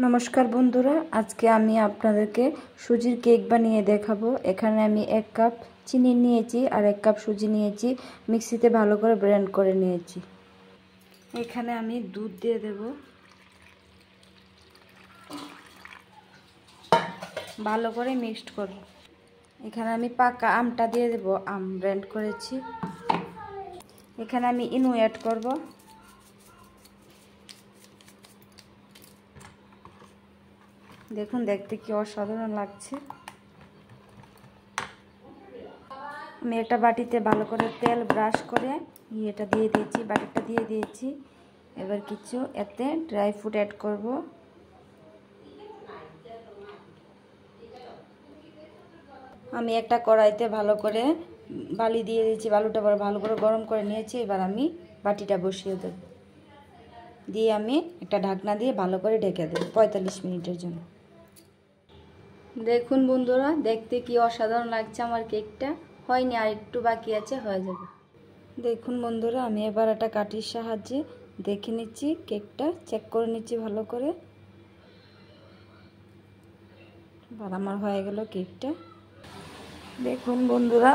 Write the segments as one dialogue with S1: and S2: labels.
S1: নমস্কার বন্ধুরা, আজকে আমি আপনাদেরকে সুজির কেক বানিয়ে দেখাবো। এখানে আমি 1 কাপ চিনি নিয়েছি আর 1 কাপ সুজি নিয়েছি, মিক্সিতে ভালো করে ব্লেন্ড করে নিয়েছি। এখানে আমি দুধ দিয়ে দেব, ভালো করে মিক্সড করব। এখানে আমি পাকা আমটা দিয়ে দেব, আম ব্লেন্ড করেছি। এখানে আমি ইনো অ্যাড করব। দেখুন, দেখতে কি অসাধারণ লাগছে। আমি একটা বাটিতে ভালো করে তেল ব্রাশ করে এটা দিয়ে দিয়েছি, বাটিটা দিয়ে দিয়েছি। এবার কিছু এতে ড্রাই ফ্রুট অ্যাড করব। আমি একটা কড়াইতে ভালো করে বালি দিয়ে দিয়েছি, বালুটা ভালো করে গরম করে নিয়েছি। এবার আমি বাটিটা বসিয়ে দেব, দিয়ে আমি একটা ঢাকনা দিয়ে ভালো করে ঢেকে দেব 45 মিনিটের জন্য। দেখুন বন্ধুরা, দেখতে কি অসাধারণ লাগছে আমার কেকটা। হয়নি, আর একটু বাকি আছে, হয়ে যাবে। দেখুন বন্ধুরা, আমি এবার একটা কাঠির সাহায্যে দেখে নিচ্ছি, কেকটা চেক করে নিচ্ছি ভালো করে। এবার আমার হয়ে গেল কেকটা। দেখুন বন্ধুরা,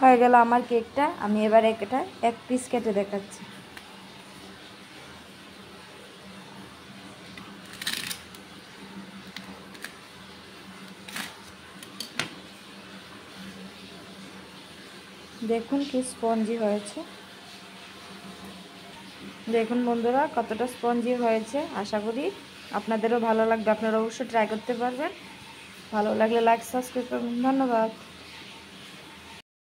S1: হয়ে গেল আমার কেকটা। আমি এবার একটা 1 পিস কেটে দেখাচ্ছি। দেখুন কি স্পঞ্জি হয়েছে। দেখুন বন্ধুরা, কতটা স্পঞ্জি হয়েছে। আশা করি আপনাদেরও ভালো লাগবে, আপনারা অবশ্যই ট্রাই করতে পারবেন। ভালো লাগলে লাইক সাবস্ক্রাইব করবেন। ধন্যবাদ।